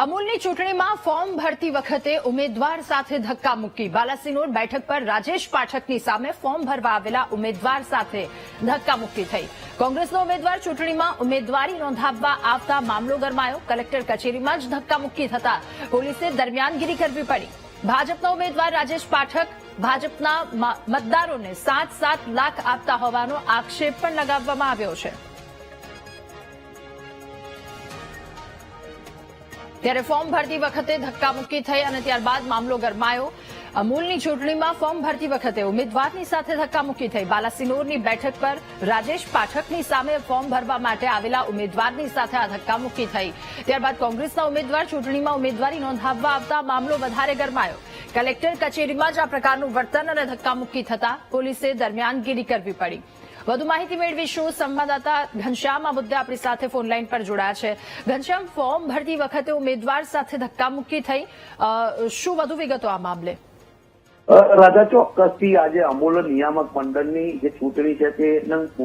અમૂલની ચૂંટણીમાં ફોર્મ ભરતી વખતે ઉમેદવાર સાથે ધક્કામુક્કી। બાલાસિનોર બેઠક પર રાજેશ પાઠકની સામે ફોર્મ ભરવા આવેલા ઉમેદવાર સાથે ધક્કામુક્કી થઈ। કોંગ્રેસનો ઉમેદવાર ચૂંટણીમાં ઉમેદવારી નોંધાવવા આવતા મામલો ગરમાયો। કલેક્ટર કચેરીમાં જ ધક્કામુક્કી થતા પોલીસે દરમિયાનગીરી કરવી પડી। ભાજપના ઉમેદવાર રાજેશ પાઠક ભાજપના મતદારોને 7-7 લાખ આપતા હોવાનો આક્ષેપ પણ લગાવવામાં આવ્યો છે। ત્યારે ફોર્મ ભરતી વખતે ધક્કામુક્કી થઈ અને ત્યારબાદ મામલો ગરમાયો। અમૂલની ચૂંટણીમાં ફોર્મ ભરતી વખતે ઉમેદવારની સાથે ધક્કામુક્કી થઈ। બાલાસિનોરની બેઠક પર રાજેશ પાઠકની સામે ફોર્મ ભરવા માટે આવેલા ઉમેદવારની સાથે આ ધક્કામુક્કી થઈ। ત્યારબાદ કોંગ્રેસના ઉમેદવાર ચૂંટણીમાં ઉમેદવારી નોંધાવવા આવતા મામલો વધારે ગરમાયો। કલેક્ટર કચેરીમાં જ આ પ્રકારનું વર્તન અને ધક્કામુક્કી થતા પોલીસે દરમિયાનગીરી કરવી પડી। વધુ માહિતી મેળવીશું। સંવાદદાતા ઘનશ્યામ આ મુદ્દે આપણી સાથે ફોનલાઈન પર જોડાયા છે। ઘનશ્યામ, ફોર્મ ભરતી વખતે ઉમેદવાર સાથે ધક્કામુક્કી થઈ, શું વધુ વિગતો આ મામલે? રાજા, ચોક્કસથી આજે અમૂલ નિયામક મંડળની જે ચૂંટણી છે તે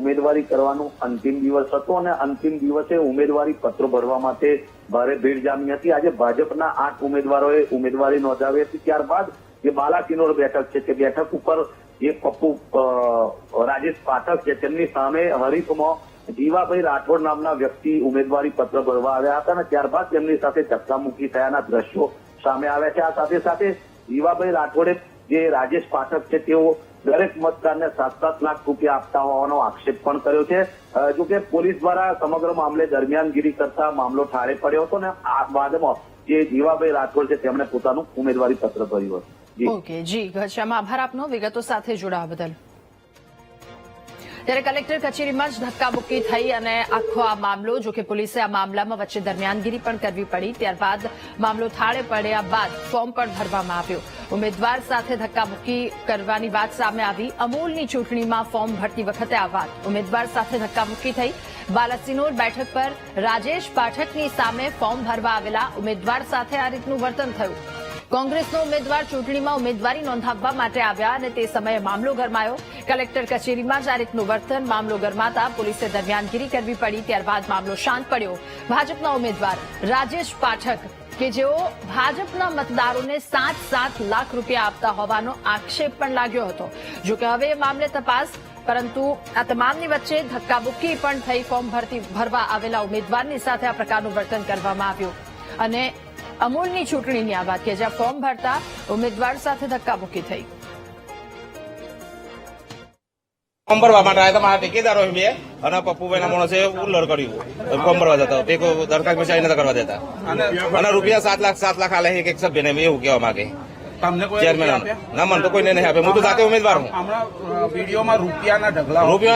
ઉમેદવારી કરવાનો અંતિમ દિવસ હતો અને અંતિમ દિવસે ઉમેદવારી પત્રો ભરવા માટે ભારે ભીડ જામી હતી। આજે ભાજપના 8 ઉમેદવારોએ ઉમેદવારી નોંધાવી હતી। ત્યારબાદ જે બાલાસિનોર બેઠક છે તે બેઠક ઉપર જે પપ્પુ રાજેશ પાઠક છે તેમની સામે હરીફમાં જીવાભાઈ રાઠોડ નામના વ્યક્તિ ઉમેદવારી પત્ર ભરવા આવ્યા હતા અને ત્યારબાદ તેમની સાથે ધક્કામુક્કી થયાના દ્રશ્યો સામે આવ્યા છે। આ સાથે સાથે જીવાભાઈ રાઠોડે જે રાજેશ પાઠક છે તેઓ દરેક મતદારને 7-7 લાખ રૂપિયા આપતા હોવાનો આક્ષેપ પણ કર્યો છે। જોકે પોલીસ દ્વારા સમગ્ર મામલે દરમિયાનગીરી કરતા મામલો ઠારે પડ્યો હતો અને આ બાદમાં જે જીવાભાઈ રાઠોડ છે તેમણે પોતાનું ઉમેદવારી પત્ર ભર્યું હતું। ઓકે જી, ઘનશ્યામ, આભાર આપનો વિગતો સાથે જોડાવા બદલ। ત્યારે કલેક્ટર કચેરીમાં જ ધક્કામુક્કી થઈ અને આખો આ મામલો, જો કે પોલીસે આ મામલામાં વચ્ચે દરમિયાનગીરી પણ કરવી પડી। ત્યારબાદ મામલો થાળે પડ્યા બાદ ફોર્મ પણ ભરવામાં આવ્યો। ઉમેદવાર સાથે ધક્કામુક્કી કરવાની વાત સામે આવી। અમૂલની ચૂંટણીમાં ફોર્મ ભરતી વખતે આ વાત, ઉમેદવાર સાથે ધક્કામુક્કી થઈ। બાલાસિનોર બેઠક પર રાજેશ પાઠકની સામે ફોર્મ ભરવા આવેલા ઉમેદવાર સાથે આ રીતનું વર્તન થયું। કોંગ્રેસનો ઉમેદવાર ચૂંટણીમાં ઉમેદવારી નોંધાવવા માટે આવ્યા અને તે સમયે મામલો ગરમાયો। કલેક્ટર કચેરીમાં જ આ રીતનું વર્તન, મામલો ગરમાતા પોલીસે દરમિયાનગીરી કરવી પડી। ત્યારબાદ મામલો શાંત પડ્યો। ભાજપના ઉમેદવાર રાજેશ પાઠક કે જેઓ ભાજપના મતદારોને 7-7 લાખ રૂપિયા આપતા હોવાનો આક્ષેપ પણ લાગ્યો હતો। જો કે હવે એ મામલે તપાસ, પરંતુ આ તમામની વચ્ચે ધક્કામુક્કી પણ થઈ। ફોર્મ ભરવા આવેલા ઉમેદવારની સાથે આ પ્રકારનું વર્તન કરવામાં આવ્યું અને અમૂલની ચૂંટણીની આ વાત કે જ્યાં ફોર્મ ભરતા ઉમેદવાર સાથે ધક્કામુક્કી થઈ। ફોર્મ ભરવા માટે આવ્યા મારા ઠેકેદારો બે અને પપ્પુભાઈના માણસે ઉલ્લર કર્યું। ફોર્મ ભરવા જતા તે દરખાસ્ત પછી નથી કરવા દેતા અને રૂપિયા 7 લાખ આલે એક સભ્યને એવું કહેવા માંગે। તમને કોઈ ના, મને તો કોઈને નહીં આપે। હું તો જાતે ઉમેદવાર હું। હમણાં વિડીયોમાં રૂપિયાના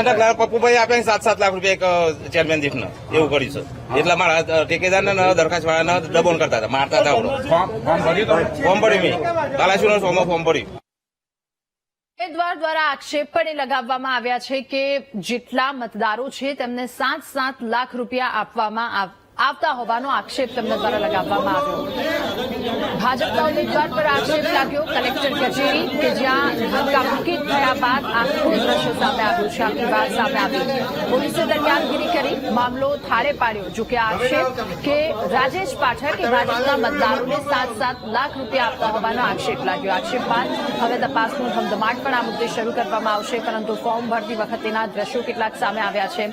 ઢગલા પપ્પુભાઈ આપે 7-7 લાખ રૂપિયા એક ચેરમેન દીઠને એવું કર્યું છે। એટલે મારા ઠેકેદારને દરખાસ્ત વાળાને દબાણ કરતા હતા, મારતા હતા। ફોર્મ ભર્યું મેં બાલાસિનોર ફોર્મ ભર્યું। ઉમેદવાર દ્વારા આક્ષેપ પણ એ લગાવવામાં આવ્યા છે કે જેટલા મતદારો છે તેમને 7-7 લાખ રૂપિયા આપવામાં આવતા હોવાનો આક્ષેપ તેમના દ્વારા લગાવવામાં આવ્યો। ભાજપના ઉમેદવાર પર આક્ષેપ લાગ્યો। કલેક્ટર કચેરી કે જ્યાં ધક્કામુક્કી થયા બાદ આખું દ્રશ્ય સામે આવ્યું છે, આખી વાત સામે આવી। પોલીસે દરમિયાનગીરી કરી, મામલો થાળે પાડ્યો। જો કે આક્ષેપ કે રાજેશ પાઠક એ ભાજપના મતદારોને 7-7 લાખ રૂપિયા આપતા હોવાનો આક્ષેપ લાગ્યો। આક્ષેપ બાદ હવે તપાસનું ધમધમાટ પણ આ મુદ્દે શરૂ કરવામાં આવશે। પરંતુ ફોર્મ ભરતી વખતેના દ્રશ્યો કેટલાક સામે આવ્યા છે।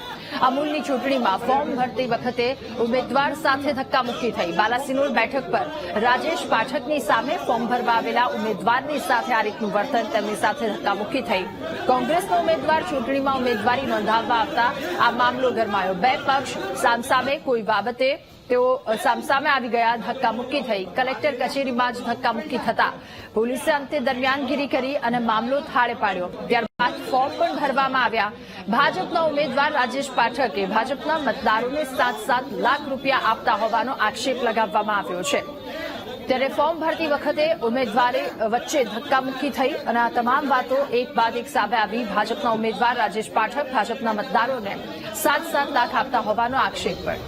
અમૂલની ચૂંટણીમાં ફોર્મ ભરતી વખતે ઉમેદવાર સાથે ધક્કામુક્કી થઈ। બાલાસિનોર બેઠક પર રાજેશ પાઠકની સામે ફોર્મ ભરવા આવેલા ઉમેદવારની સાથે આ રીતનું વર્તન, તેમની સાથે ધક્કામુક્કી થઈ। કોંગ્રેસનો ઉમેદવાર ચૂંટણીમાં ઉમેદવારી નોંધાવવા આવતા આ મામલો ગરમાયો। બે પક્ષ સામસામે કોઈ બાબતે તેઓ સામસામે આવી ગયા, ધક્કામુક્કી થઈ। કલેક્ટર કચેરીમાં જ ધક્કામુક્કી થતા પોલીસે અંતે દરમિયાનગીરી કરી અને મામલો થાળે પાડ્યો। ત્યારબાદ ફોર્મ પણ ભરવામાં આવ્યા। ભાજપના ઉમેદવાર રાજેશ પાઠકે ભાજપના મતદારોને 7-7 લાખ રૂપિયા આપતા હોવાનો આક્ષેપ લગાવવામાં આવ્યો છે। ત્યારે ફોર્મ ભરતી વખતે ઉમેદવારે વચ્ચે ધક્કામુક્કી થઈ અને આ તમામ વાતો એક બાદ એક સામે આવી। ભાજપના ઉમેદવાર રાજેશ પાઠક ભાજપના મતદારોને 7-7 લાખ આપતા હોવાનો આક્ષેપ પણ